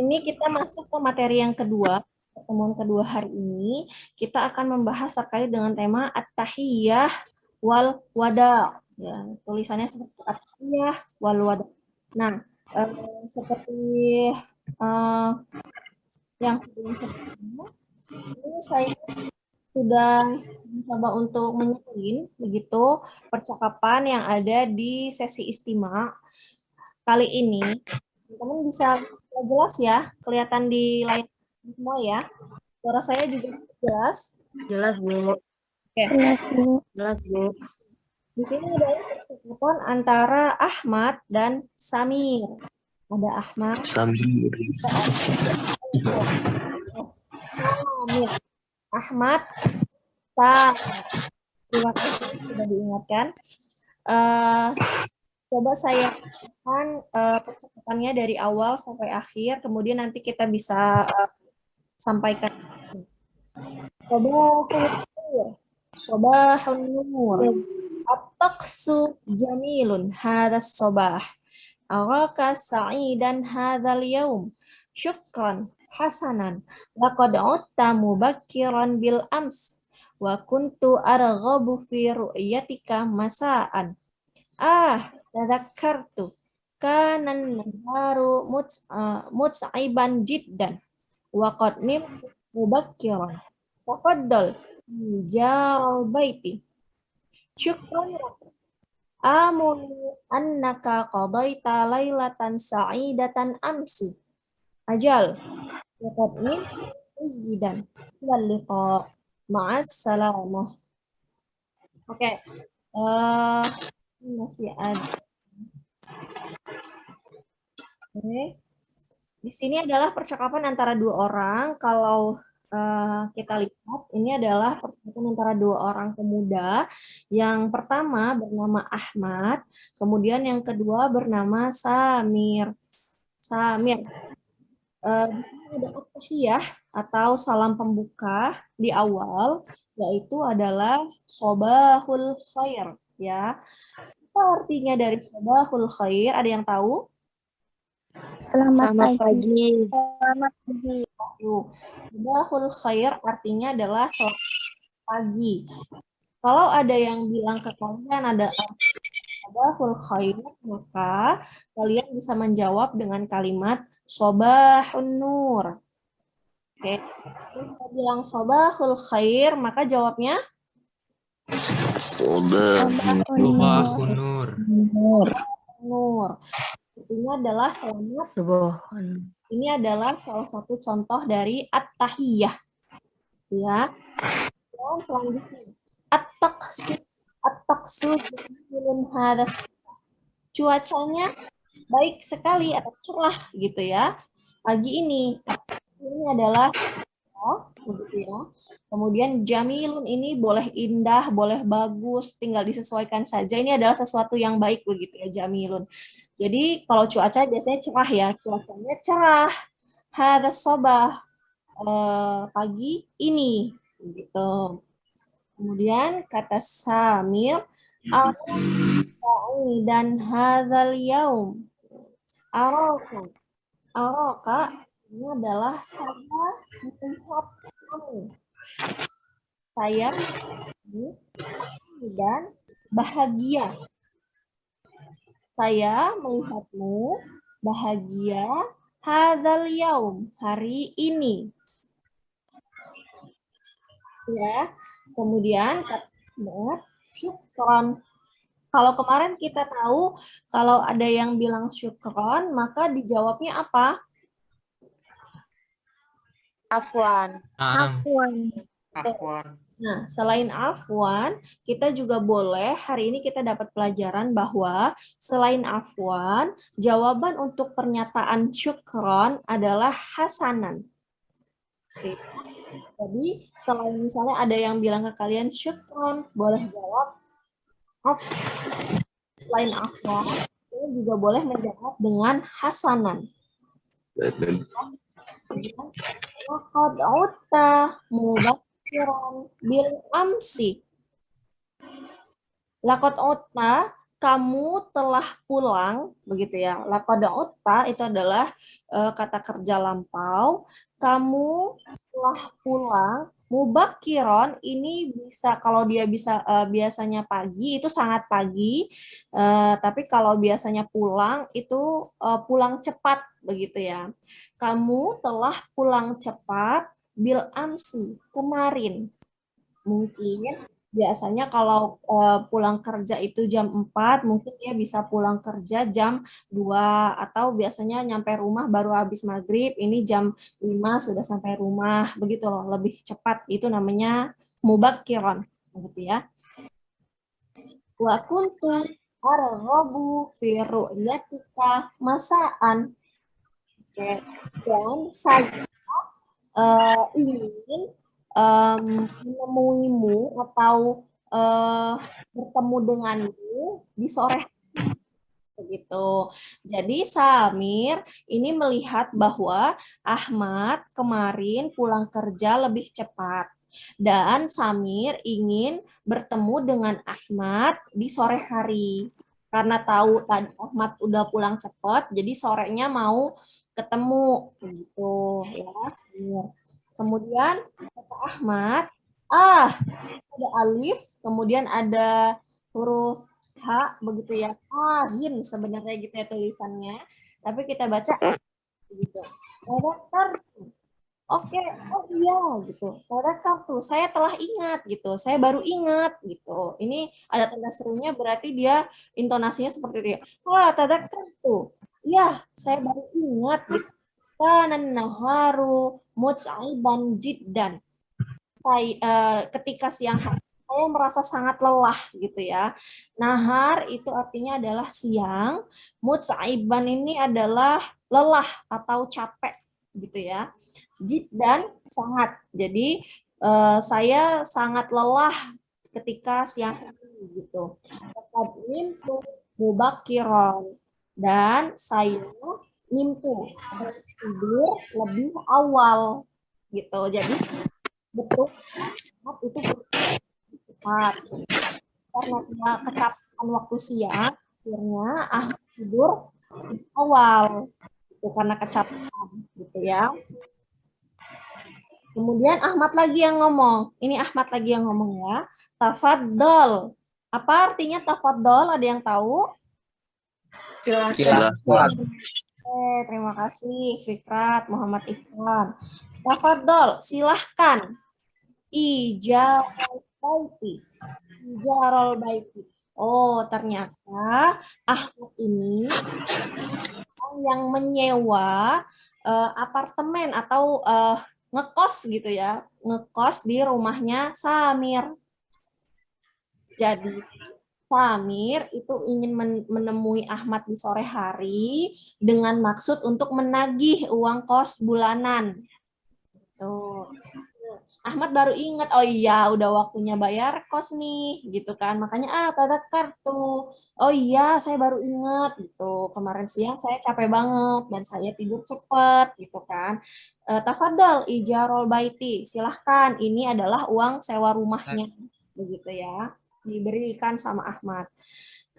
Ini kita masuk ke materi yang kedua. Pertemuan kedua hari ini, kita akan membahas terkait dengan tema At-Tahiyyah wal Wada. Ya, tulisannya seperti At-Tahiyyah wal Wada. Nah, seperti eh, yang sebelumnya, ini saya sudah mencoba untuk menyusun begitu percakapan yang ada di sesi istimak kali ini. Teman bisa jelas ya, kelihatan di layar semua ya. Suara saya juga jelas. Jelas, Bu. Oke. Jelas, Bu. Di sini ada percakapan antara Ahmad dan Samir. Ada Ahmad. Samir. Samir. Ahmad. Samir. Terima kasih sudah diingatkan. Coba saya akan percakapannya dari awal sampai akhir, kemudian nanti kita bisa sampaikan. Sobahun nur. At-taqsu jamilun hadas sobah. Araka sa'idan hadal yaum. Syukran hasanan. Laqad utta mubakkiran bil ams. Wa kuntu arghabu fi ru'yatika masa'an. Tadakkartu. Kanan naharu mutsaiban jiddan. Wa qad nimtu mubakkiran. Tafaddal. Jaral baiti. Syukran lak. Amun annaka qadaita lailatan sa'idatan amsi. Ajal. Wa qad nimtu jiddan. Ilal liqa. Ma'as salamah. Oke. Masih ada. Oke. Di sini adalah percakapan antara dua orang. Kalau kita lihat, ini adalah percakapan antara dua orang pemuda. Yang pertama bernama Ahmad, kemudian yang kedua bernama Samir. Samir. Di sini ada at-tahiyyah atau salam pembuka di awal, yaitu adalah sobahul khair. Ya, apa artinya dari sobahul khair? Ada yang tahu? Selamat pagi. Selamat pagi. Sobahul khair artinya adalah selamat pagi. Kalau ada yang bilang ke kalian ada sobahul khair, maka kalian bisa menjawab dengan kalimat sobahun nur. Oke. Kalau bilang sobahul khair, maka jawabnya Sobahun nur. nur. Artinya adalah selamat. Ini adalah salah satu contoh dari at-tahiyyah. Ya. Dan selanjutnya at-taqsu hadas. Cuacanya baik sekali atau cerah gitu ya. Pagi ini adalah begitu ya. Kemudian jamilun ini boleh indah, boleh bagus, tinggal disesuaikan saja. Ini adalah sesuatu yang baik begitu ya, jamilun. Jadi kalau cuaca biasanya cerah ya, cuacanya cerah. Hadas sobah, pagi ini gitu. Kemudian kata Samir, dan hadzal yaum. Araka ini adalah saya melihat kamu. Saya dan bahagia. Saya melihatmu bahagia hadzal yaum, hari ini. Ya. Kemudian kata syukron. Kalau kemarin kita tahu kalau ada yang bilang syukron, maka dijawabnya apa? Afwan. Nah, selain afwan, kita juga boleh, hari ini kita dapat pelajaran bahwa selain afwan, jawaban untuk pernyataan syukron adalah hasanan. Oke. Jadi, selain misalnya ada yang bilang ke kalian syukron, boleh jawab selain afwan, kita juga boleh menjawab dengan hasanan. Laqad utta mubakkiran bil amsi. Laqad utta kamu telah pulang, begitu ya. Laqad utta itu adalah kata kerja lampau. Kamu telah pulang. Mubakiron ini bisa kalau dia bisa biasanya pagi itu sangat pagi, tapi kalau biasanya pulang itu pulang cepat, begitu ya. Kamu telah pulang cepat bil amsi kemarin. Mungkin biasanya kalau pulang kerja itu jam 4, mungkin dia bisa pulang kerja jam 2 atau biasanya nyampe rumah baru habis maghrib, ini jam 5 sudah sampai rumah, begitu loh, lebih cepat. Itu namanya mubakiron, gitu ya. Wa kuntu arghabu fi ru'yatika masaan. Oke. Dan saya ingin menemuimu atau bertemu denganmu di sore begitu. Jadi Samir ini melihat bahwa Ahmad kemarin pulang kerja lebih cepat. Dan Samir ingin bertemu dengan Ahmad di sore hari. Karena tahu tadi Ahmad udah pulang cepat, jadi sorenya mau ketemu begitu ya Samir. Kemudian kata Ahmad, ada alif, kemudian ada huruf H begitu ya. Ahin sebenarnya gitu ya tulisannya. Tapi kita baca gitu. Pada kartu. Oke, oh iya gitu. Pada kartu, saya telah ingat gitu. Saya baru ingat gitu. Ini ada tanda serunya berarti dia intonasinya seperti itu ya. Wah, tada kartu. Ya, saya baru ingat gitu. Kanan naharu mut'aiban jiddan. Ketika siang hari saya merasa sangat lelah gitu ya. Nahar itu artinya adalah siang, mut'aiban ini adalah lelah atau capek gitu ya. Jiddan sangat. Jadi saya sangat lelah ketika siang hari gitu. Nimtu mubakiron dan saya nimtu tidur lebih awal gitu. Jadi betul itu cepat karena dia kecapean waktu siang akhirnya tidur awal itu karena kecapean gitu ya. Kemudian Ahmad lagi yang ngomong. Ini Ahmad lagi yang ngomong ya. Tafadhol. Apa artinya tafadhol? Ada yang tahu? Silahkan. Terima kasih Fikrat Muhammad Ikhwan. Tafadhol, silahkan. Ijarol baiti. Ijarol baiti. Oh, ternyata Ahmad ini yang menyewa apartemen atau ngekos gitu ya, ngekos di rumahnya Samir. Jadi Samir itu ingin menemui Ahmad di sore hari dengan maksud untuk menagih uang kos bulanan. Tuh. Ahmad baru ingat, oh iya udah waktunya bayar kos nih, gitu kan. Makanya pada kartu. Oh iya, saya baru ingat gitu. Kemarin siang saya capek banget dan saya tidur cepat, gitu kan. Tafadhal ijarol baiti. Silahkan, ini adalah uang sewa rumahnya, begitu ya. Diberikan sama Ahmad.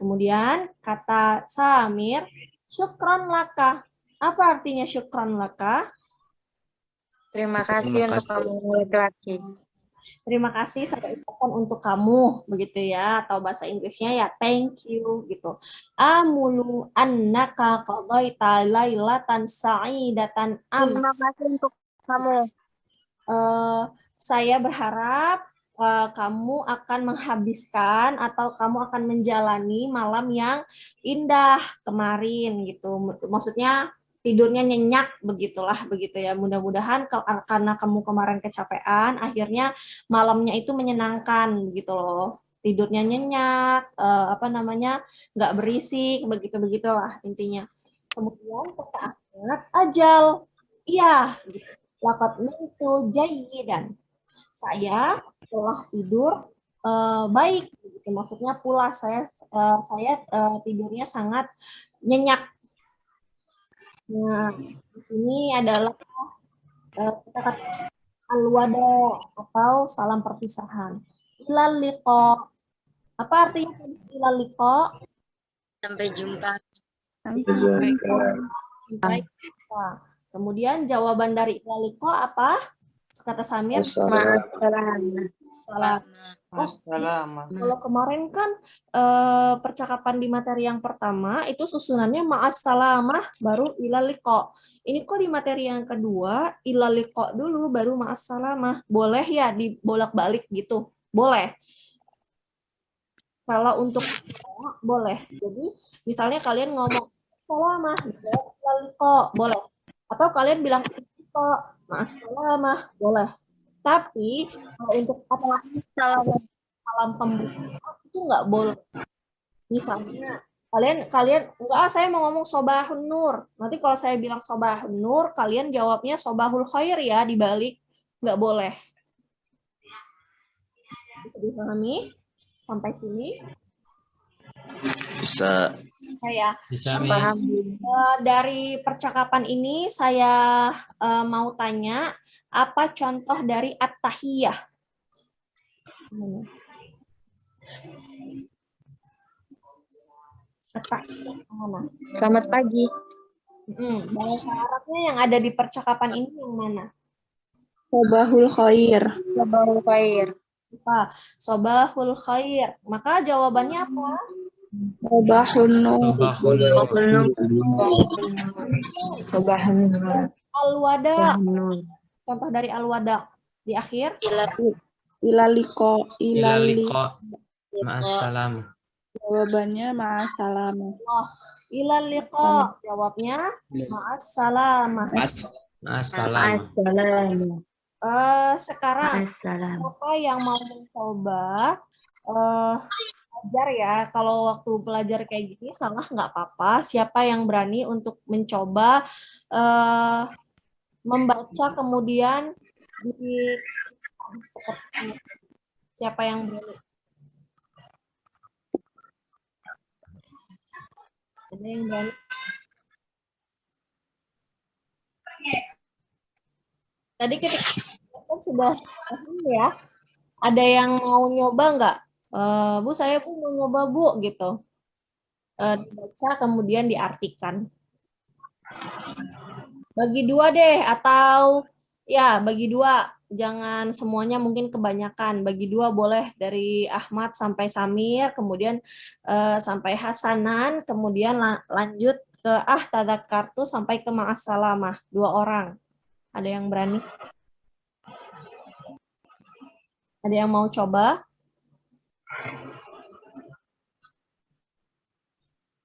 Kemudian kata Samir, syukron laka. Apa artinya syukron laka? Terima kasih Terima untuk kasih. kamu laki-laki. Terima kasih saya ucapkan untuk kamu begitu ya, atau bahasa Inggrisnya ya thank you gitu. Amulu annaka qadaita lailatan sa'idatan Terima ams. kasih untuk kamu. Saya berharap kamu akan menghabiskan atau kamu akan menjalani malam yang indah kemarin gitu. Maksudnya tidurnya nyenyak begitulah begitu ya. Mudah-mudahan karena kamu kemarin kecapean, akhirnya malamnya itu menyenangkan gitu loh. Tidurnya nyenyak, apa namanya, nggak berisik, begitu begitulah intinya. Kemudian kata Ahmad, ajal, iya, gitu. Lakat mintu jayidan. Saya telah tidur baik, gitu. Maksudnya pulas saya tidurnya sangat nyenyak. Nah, ini adalah kata-kata al-wada atau salam perpisahan. Ilal liqa. Apa artinya ilal liqa? Sampai jumpa. Baik. Nah, kemudian jawaban dari ilaliko apa? Kata Samir, Ma'assalam. salah. Oh, kalau kemarin kan percakapan di materi yang pertama itu susunannya ma'assalamah baru ilaliko. Ini kok di materi yang kedua ilaliko dulu baru ma'assalamah. Boleh ya dibolak-balik gitu? Boleh. Kalau untuk boleh. Jadi misalnya kalian ngomong salamah, ilaliko, boleh. Atau kalian bilang ilaliko, ma'assalamah, boleh. Tapi kalau untuk salam pembuka itu nggak boleh. Misalnya kalian enggak, saya mau ngomong sobahun nur. Nanti kalau saya bilang sobahun nur, kalian jawabnya sobahul khair ya dibalik. Nggak boleh. Bisa dipahami sampai sini? Bisa. Saya Bisa, Paham. dari percakapan ini saya mau tanya apa contoh dari at-tahiyah? At-tahiyah mana? Selamat pagi. Bahasa Arabnya yang ada di percakapan ini yang mana? Sobahul khair. Sabahul khair. Apa? Sobahul khair. Maka jawabannya apa? Sobahun nur. Sabahun nur. Al-wada. Contoh dari al-wada di akhir. Ilaliko. Ilaliko. Ma'assalam. Jawabannya ma'assalam. Ilal liqa. Jawabnya ma'assalamah. Ma'assalam. Assalamu. Sekarang Assalam. siapa yang mau mencoba belajar ya? Kalau waktu belajar kayak gini salah nggak apa-apa. Siapa yang berani untuk mencoba membaca kemudian di seperti siapa yang berani? Ada yang berani? Tadi ketika kan sudah ya, ada yang mau nyoba nggak? Bu, saya Bu mau nyoba Bu gitu. Dibaca kemudian diartikan. Bagi dua deh atau ya bagi dua. Jangan semuanya mungkin kebanyakan. Bagi dua boleh dari Ahmad sampai Samir, kemudian sampai Hasanan, kemudian lanjut ke tadzakartu sampai ke ma'assalamah. 2 orang. Ada yang berani? Ada yang mau coba?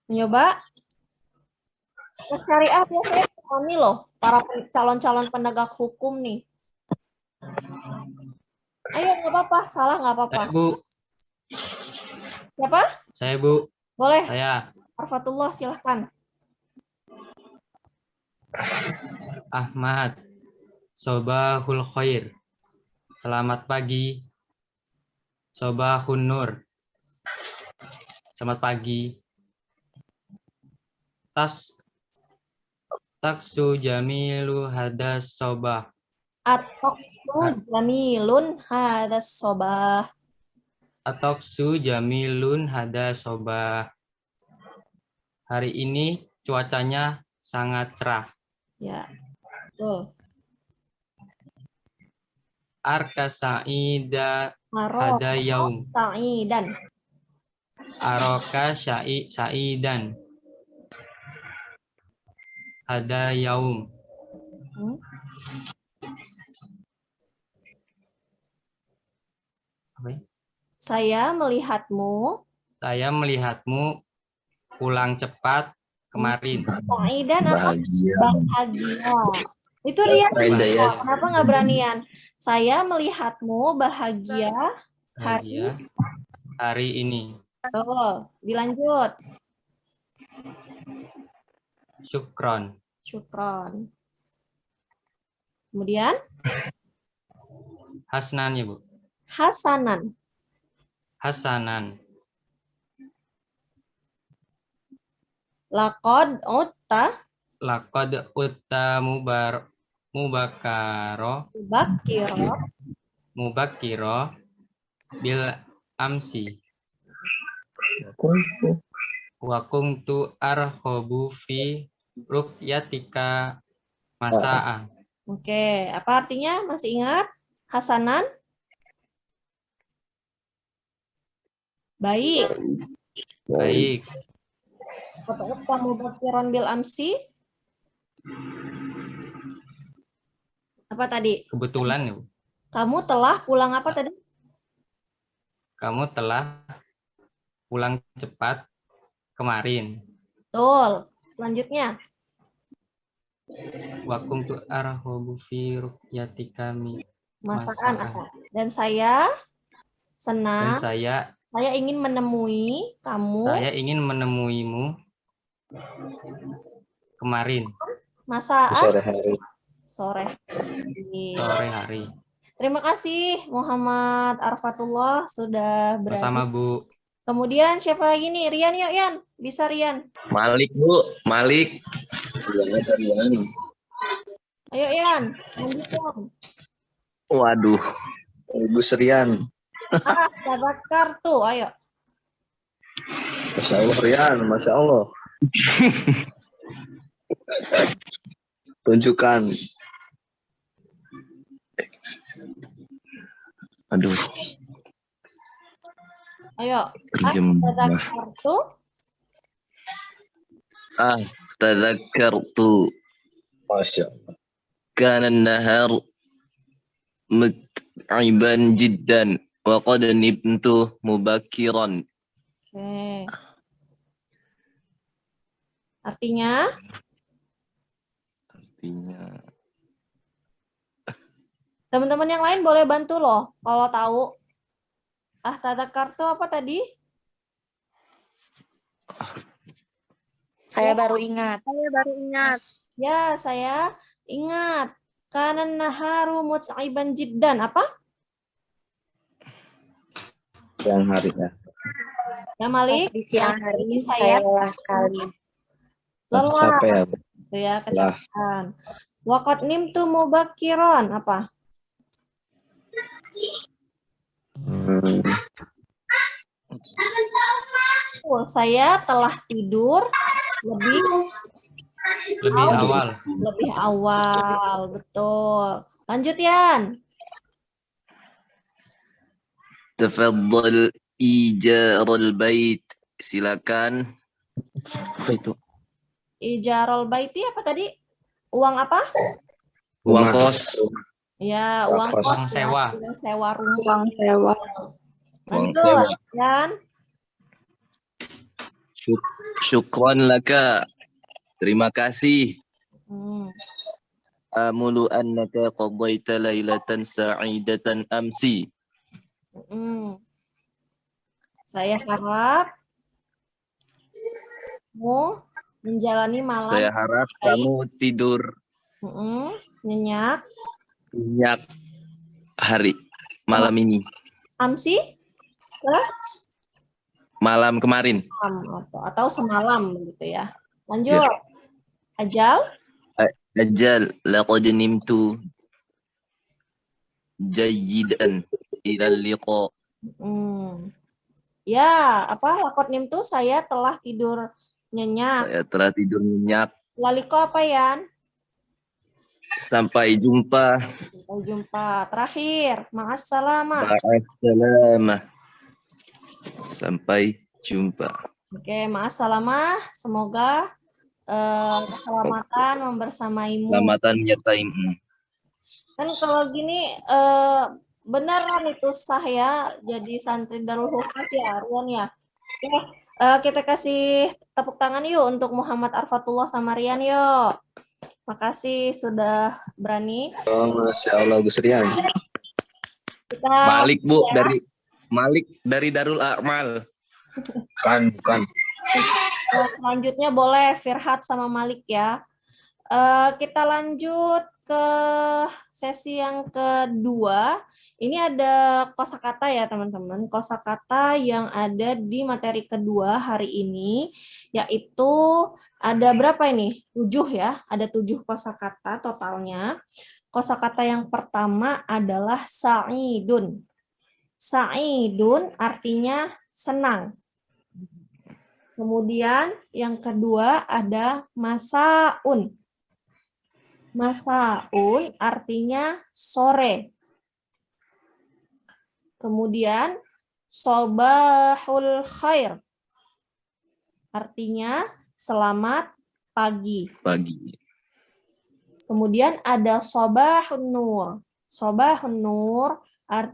Mencoba? Syariah biasanya kami loh, para calon-calon penegak hukum nih. Ayo, nggak apa-apa. Salah nggak apa-apa. Saya, Bu. Siapa? Saya, Bu. Boleh. Saya. Arfatullah, silahkan. Ahmad. Sobahul khair. Selamat pagi. Sobahun nur. Selamat pagi. Taksu jamilu hadas sobah. At-taqsu jamilun hadas sobah. Atoksu jamilun hadas sobah. Hari ini cuacanya sangat cerah. Ya, betul. Arka sa'ida Haro hada yaum. sa'idan. Aroka sa'idan. Hada yaum. Saya melihatmu. Saya melihatmu pulang cepat kemarin. Sa'idan apa? Bahagia. Itu Rian. Kenapa nggak beranian? Saya melihatmu bahagia hari ini. Betul. Dilanjut. Syukron. Syukron. Kemudian? Hasnan ya, Bu. Hasanan. Hasanan. Laqad utta. Laqad utta mubakiro bil amsi. Wa kuntu arhobu fi rukyatika masa'a. Oke, apa artinya? Masih ingat? Hasanan? Baik. Baik. Kamu bakiran bil amsi? Apa tadi? Kebetulan ya, Bu. Kamu telah pulang apa tadi? Kamu telah pulang cepat kemarin. Betul. Selanjutnya. Wa kuntu arhobu fi rukyatika Masakan masa'a. apa? Dan saya Dan senang. Saya ingin menemui kamu. saya ingin menemuimu kemarin Masaat Sore hari. sore hari. sore hari. Terima kasih Muhammad Arfatullah sudah Bersama berada. Bu. Kemudian siapa lagi nih? Rian, yuk Yan. Bisa Rian. Malik, Bu. Malik. Ayo Yan. Lanjut Yan. Waduh. Ibu Serian. Tadakar tuh. Ayo. Masya Allah, Rian. Masya Allah. Tunjukkan. Aduh. Ayo. Terjemah. Tadakar tuh. Tadzakartu Masya Allah. kana an-nahar mut'iban jiddan wa qad nibtu mubakkiran. Oke. Artinya? Artinya Teman-teman yang lain boleh bantu loh kalau tahu. Tadakar tuh apa tadi? Saya baru ingat. Ya, saya ingat. Kanan naharu mut'iban jiddan. Apa? Yang harinya. Ya Malik. Di siang hari Ini saya lelah sekali. lelah. Capek ya. Bu? Itu ya, kecapean. Waqad nimtu mubakiron. Apa? Saya telah tidur Lebih awal. lebih awal. Betul. Lanjut Yan. tafaddal ijarul bait. Silakan. Apa itu? Ijarul baiti apa tadi? Uang apa? Uang Rumah. kos. Ya, Uang uang kos. kos. Uang sewa. Ya, sewa rumah. Uang sewa. Uang Lanjut, sewa. Yan. Syukran laka. Terima kasih. Hmm. Amulu annaka qadaita lailatan sa'idatan amsi. Hmm. Saya harap kamu menjalani malam Saya harap kamu tidur nyenyak. nyenyak malam ini. Amsi Malam kemarin. atau semalam begitu ya. Lanjut. Ajal. Ajal laqad nimtu jayyidan ila liqa. Ya, apa lakot nim tuh saya telah tidur nyenyak. Saya telah tidur nyenyak. Laliko apa Yan? Sampai jumpa. Sampai jumpa. Terakhir, ma'assalamah. Ma'assalamah. Sampai jumpa. Oke, ma'assalamah. Semoga keselamatan membersamaimu. Selamatan menyertaimu. Kan kalau gini beneran itu sah ya jadi santri Darul Hufaz ya Rian ya. Oke, kita kasih tepuk tangan yuk untuk Muhammad Arfatullah sama Rian yuk. Makasih sudah berani. Oh, Masya Allah, Gus Rian. Kita Malik, Bu, ya. Malik dari Darul A'mal. Bukan. Selanjutnya boleh Firhat sama Malik ya. Kita lanjut ke sesi yang kedua. Ini ada kosakata ya teman-teman. Kosakata yang ada di materi kedua hari ini, yaitu ada berapa ini? 7 ya. Ada 7 kosakata totalnya. Kosakata yang pertama adalah sa'idun. Sa'idun artinya senang. Kemudian yang kedua ada masaun. Masaun artinya sore. Kemudian sobahul khair artinya selamat pagi. Pagi. Kemudian ada sobahun nur. Sobahun nur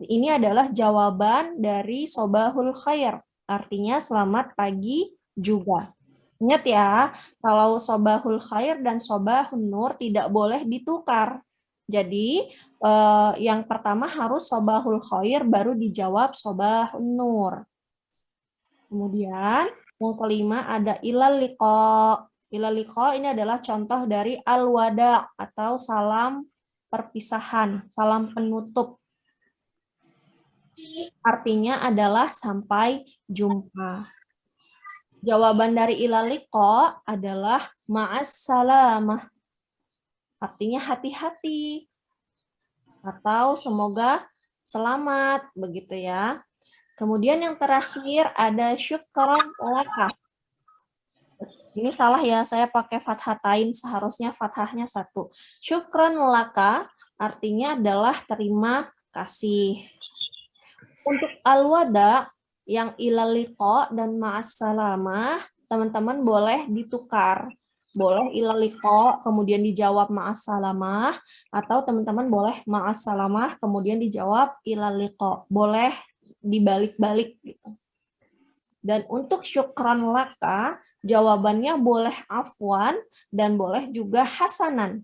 ini adalah jawaban dari sobahul khair. Artinya selamat pagi juga. Ingat ya, kalau sobahul khair dan sobahun nur tidak boleh ditukar. Jadi yang pertama harus sobahul khair baru dijawab sobahun nur. Kemudian yang kelima ada ilal liqa. Ilal liqa ini adalah contoh dari al-wada atau salam perpisahan, salam penutup. Artinya adalah sampai jumpa. Jawaban dari ilal liqa adalah ma'as salamah. Artinya hati-hati. Atau semoga selamat, begitu ya. Kemudian yang terakhir ada syukran laka. Ini salah ya, saya pakai fathatain, seharusnya fathahnya 1. Syukran laka artinya adalah terima kasih. Untuk al-wada yang ilal liqa dan ma'as salamah, teman-teman boleh ditukar. Boleh ilal liqa kemudian dijawab ma'as salamah, atau teman-teman boleh ma'as salamah kemudian dijawab ilal liqa. Boleh dibalik-balik gitu. Dan untuk syukran laka, jawabannya boleh afwan dan boleh juga hasanan.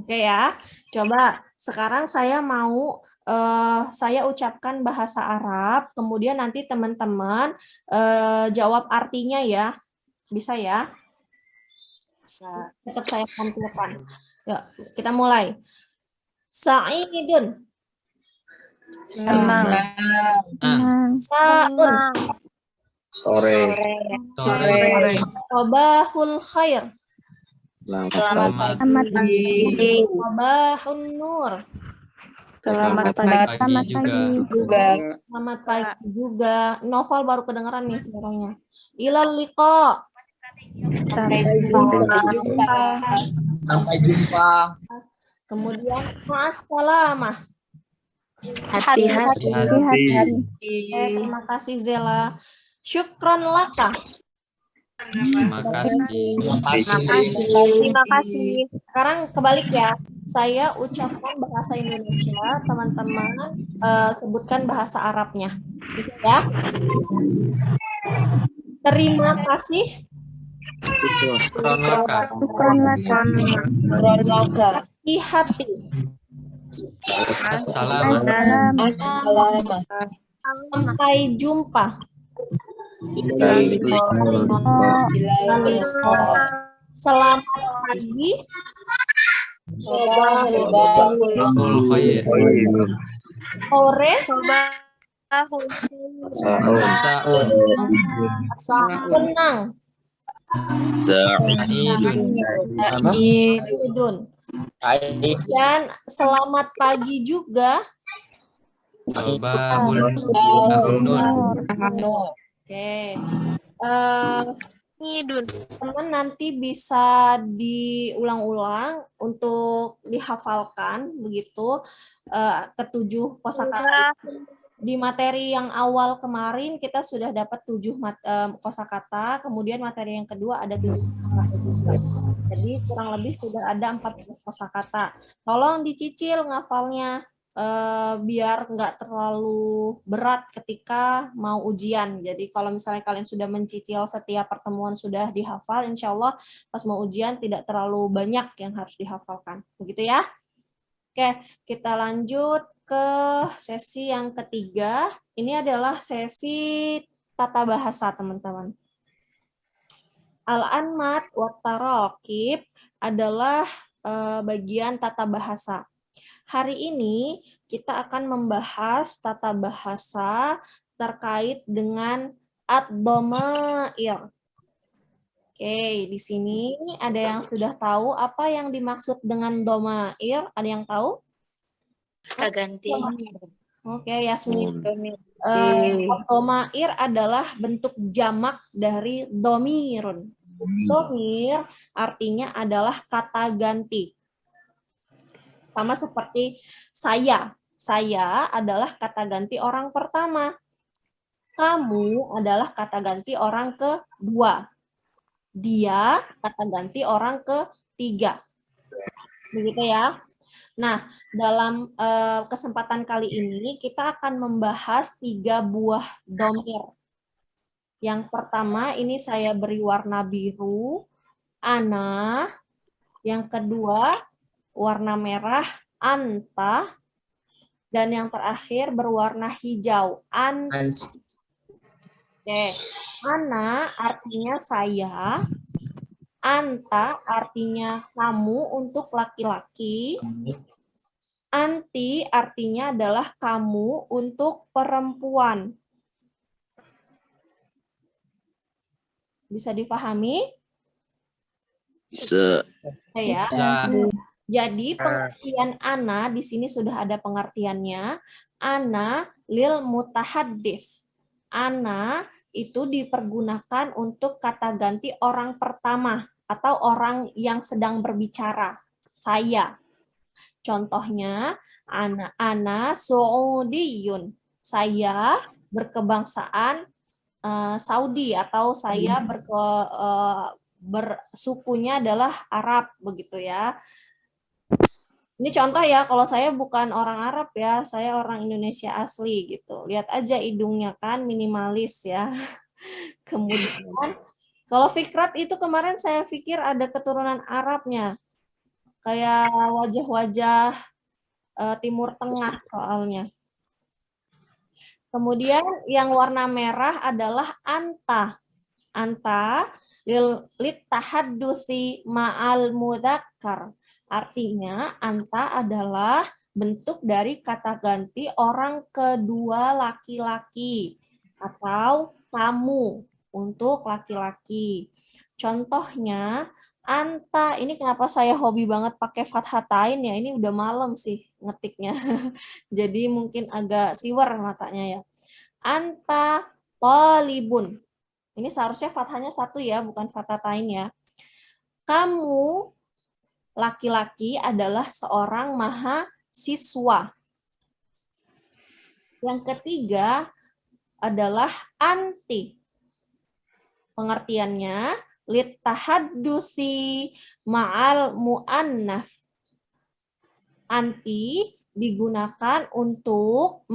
Oke ya, coba sekarang saya mau saya ucapkan bahasa Arab, kemudian nanti teman-teman jawab artinya ya, bisa ya? Tetap saya tampilkan. Yuk, kita mulai. Sa'idun. Senang. Sa'un. Sore. Sore. Sobahul khair. Selamat Selamat pagi. Sobahun nur. Selamat Pagi pagi. juga. Selamat pagi juga. Novel baru kedengeran nih suaranya. Ilal liqa. Sampai jumpa. Sampai jumpa. Kemudian ma'assalamah. Hati-hati. Terima kasih Zela. Syukran laka. Terima kasih. Terima kasih. Sekarang kebalik ya. Saya ucapkan bahasa Indonesia, teman-teman sebutkan bahasa Arabnya. Gitu ya. Terima kasih. Kronlaka. Hati-hati. Assalamualaikum. Sampai jumpa. Selamat pagi. Sabahul khair. Sore. Sa'un. Tenang. Sa'idun. Dan selamat pagi juga. Sobahul nur. Oke. Teman nanti bisa diulang-ulang untuk dihafalkan begitu ketujuh kosakata. Di materi yang awal kemarin kita sudah dapat 7 kosakata, kemudian materi yang kedua ada 7 kosakata juga. Jadi kurang lebih sudah ada 14 kosakata. Tolong dicicil ngafalnya biar nggak terlalu berat ketika mau ujian. Jadi kalau misalnya kalian sudah mencicil setiap pertemuan sudah dihafal, insya Allah pas mau ujian tidak terlalu banyak yang harus dihafalkan. Begitu ya? Oke, kita lanjut ke sesi yang ketiga. Ini adalah sesi tata bahasa, teman-teman. Al-anmat wa taraqib adalah bagian tata bahasa. Hari ini kita akan membahas tata bahasa terkait dengan ad-dhamair. Oke, di sini ada yang sudah tahu apa yang dimaksud dengan dhamair? Ada yang tahu? Kata ganti. Oke, Yasmin. Domair adalah bentuk jamak dari domirun. Domir artinya adalah kata ganti. Sama seperti saya. Saya adalah kata ganti orang pertama. Kamu adalah kata ganti orang kedua. Dia kata ganti orang ketiga. Begitu ya. Nah, dalam kesempatan kali ini kita akan membahas 3 buah domir. Yang pertama ini saya beri warna biru, ana. Yang kedua warna merah, anta. Dan yang terakhir berwarna hijau, anti. Oke, ana artinya saya, anta artinya kamu untuk laki-laki, anti artinya adalah kamu untuk perempuan. Bisa dipahami? Bisa. Ya. Bisa. Jadi pengertian ana di sini sudah ada pengertiannya. Ana lil mutahaddis. Ana itu dipergunakan untuk kata ganti orang pertama atau orang yang sedang berbicara. Saya. Contohnya ana Saudiyun. Saya berkebangsaan Saudi atau saya bersukunya adalah Arab begitu ya. Ini contoh ya, kalau saya bukan orang Arab ya, saya orang Indonesia asli gitu. Lihat aja hidungnya kan minimalis ya. Kemudian kalau Fikrat itu kemarin saya pikir ada keturunan Arabnya. Kayak wajah-wajah Timur Tengah soalnya. Kemudian yang warna merah adalah anta. Anta lit tahaddusi ma'al mudzakkar. Artinya, anta adalah bentuk dari kata ganti orang kedua laki-laki atau kamu untuk laki-laki. Contohnya, anta, ini kenapa saya hobi banget pakai fathatain ya, ini udah malam sih ngetiknya. Jadi mungkin agak siwer matanya ya. Anta thalibun. Ini seharusnya fathahnya 1 ya, bukan fathatain ya. Kamu laki-laki adalah seorang mahasiswa. Yang ketiga adalah anti. Pengertiannya litahaddusi ma'al mu'annas. Anti digunakan untuk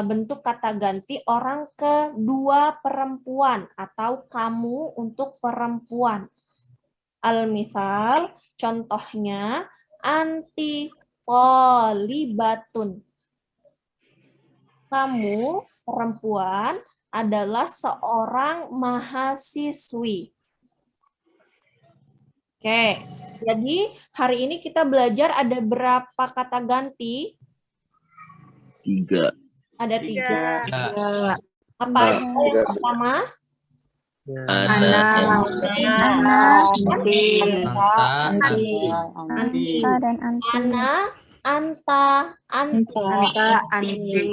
bentuk kata ganti orang kedua perempuan atau kamu untuk perempuan. Al-misal, contohnya anti thalibatun. Kamu perempuan adalah seorang mahasiswi. Oke, jadi hari ini kita belajar ada berapa kata ganti? 3. Ada 3. Ya. Apa aja yang pertama? Ana. Anti. dan Ana, anta, anti.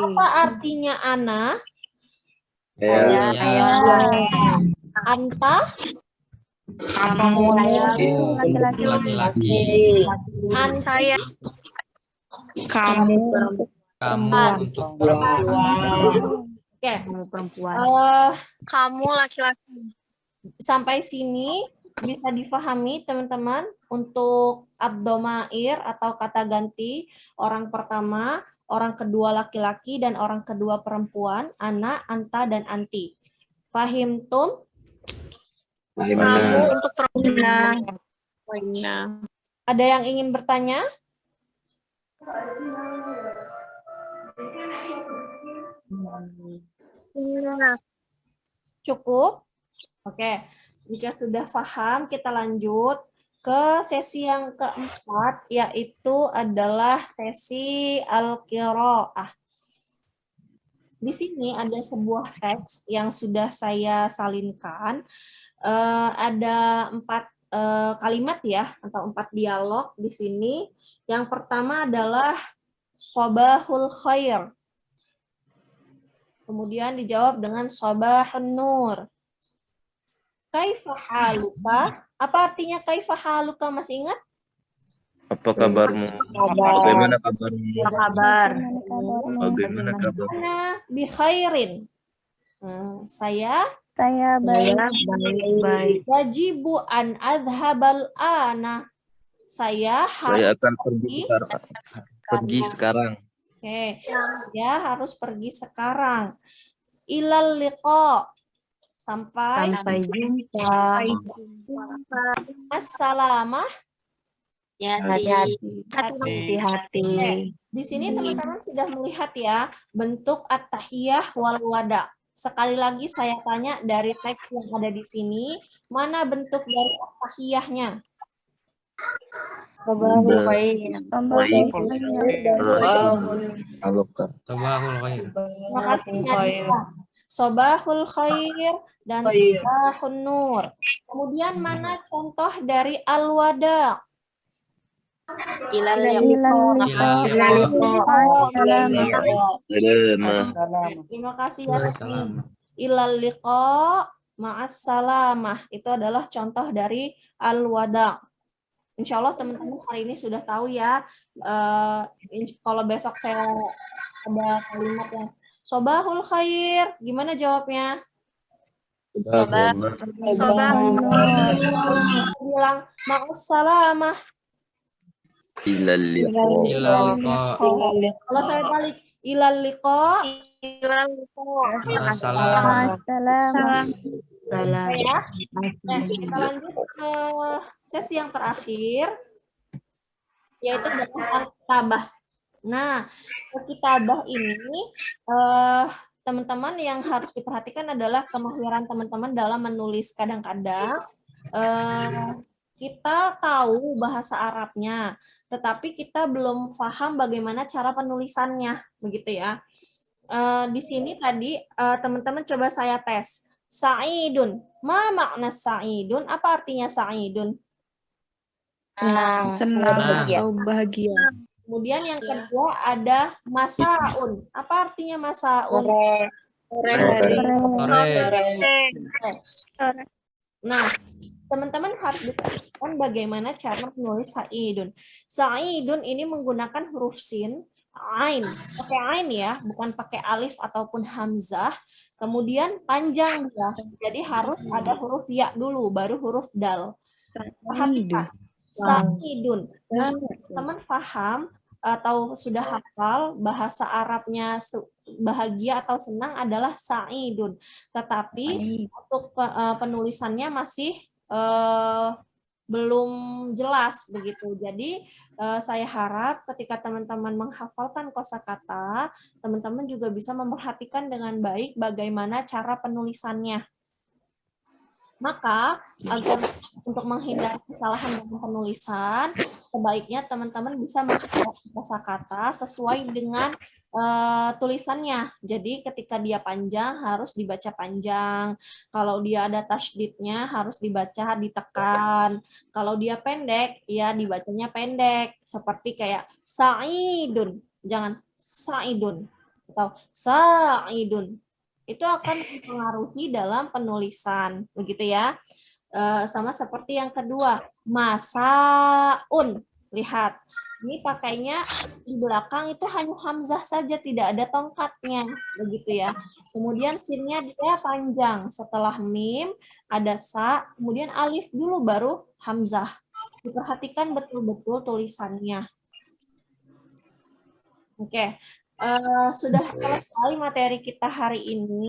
Apa artinya ana? Ya. Anta, Kamu laki-laki. saya, kamu Kamu untuk perempuan. Oke. perempuan. kamu laki-laki. Sampai sini bisa difahami teman-teman untuk ad-domair atau kata ganti orang pertama, orang kedua laki-laki, dan orang kedua perempuan, ana, anta, dan anti. Fahimtum? Kamu untuk perempuan. Ada yang ingin bertanya? Cukup? Oke, jika sudah paham, kita lanjut ke sesi yang keempat, yaitu adalah sesi al-qiraah. Di sini ada sebuah teks yang sudah saya salinkan. Ada 4 kalimat ya, atau 4 dialog di sini. Yang pertama adalah Sobahul khair. Kemudian dijawab dengan sabahun nur. Kaifa haluka? Apa artinya kaifa haluka? Masih ingat? Apa kabarmu? Bagaimana kabarmu? Kabar. Bagaimana kabar? Ana bi khairin. Saya Saya baik. wajibu an adhabal ana. Saya Saya harus akan pergi sekarang. Oke, ya harus pergi sekarang. Ilal liqa. Sampai jumpa. assalamah. Hati-hati. Hati-hati. Di sini teman-teman sudah melihat ya bentuk at-tahiyah wal wada. Sekali lagi saya tanya dari teks yang ada di sini, mana bentuk dari at-tahiyahnya? Sabahul khair. Terima kasih Nadia. Sobahul khair dan sobahun nur. Kemudian mana contoh dari al-wada? Terima kasih Yasmin. Ilal liqa ma'as salamah. Itu adalah contoh dari al-wada. Insya Allah teman-teman hari ini sudah tahu ya. Kalau besok saya ada kalimat yang sobahul khair, gimana jawabnya? Bilang ma'as salamah. Ilal liqa. Ilal liqa. Kalau saya balik ilal liqa, Assalam. ya. Nah, kita lanjut ke sesi yang terakhir, yaitu dengan al-kitabah. Nah, al-kitabah ini teman-teman yang harus diperhatikan adalah kemahiran teman-teman dalam menulis. Kadang-kadang kita tahu bahasa Arabnya, tetapi kita belum paham bagaimana cara penulisannya, begitu ya. Di sini tadi teman-teman coba saya tes. Sa'idun. Ma makna sa'idun? Apa artinya sa'idun? Senang. Bahagia. Kemudian yang kedua ada masaun. Apa artinya masaun? Nah, teman-teman harus diperhatikan bagaimana cara menulis sa'idun. Sa'idun ini menggunakan huruf sin, ain. Pakai ain ya, bukan pakai alif ataupun hamzah. Kemudian panjang ya. Jadi harus ada huruf ya dulu, baru huruf dal. Perhatikan. Sa'idun. Teman paham atau sudah hafal bahasa Arabnya bahagia atau senang adalah sa'idun. Tetapi untuk penulisannya masih belum jelas begitu. Jadi saya harap ketika teman-teman menghafalkan kosakata, teman-teman juga bisa memperhatikan dengan baik bagaimana cara penulisannya. Maka untuk menghindari kesalahan dalam penulisan, sebaiknya teman-teman bisa menghafal kosakata sesuai dengan tulisannya. Jadi ketika dia panjang harus dibaca panjang. Kalau dia ada tasydidnya harus dibaca ditekan. Kalau dia pendek ya dibacanya pendek. Seperti kayak sa'idun. Jangan sa'idun atau sa'idun. Itu akan mempengaruhi dalam penulisan, begitu ya. Sama seperti yang kedua, masaun. Lihat, ini pakainya di belakang itu hanya hamzah saja, tidak ada tongkatnya, begitu ya. Kemudian sinnya dia panjang, setelah mim ada sa, kemudian alif dulu baru hamzah. Diperhatikan betul-betul tulisannya. Oke. Sudah selesai materi kita hari ini.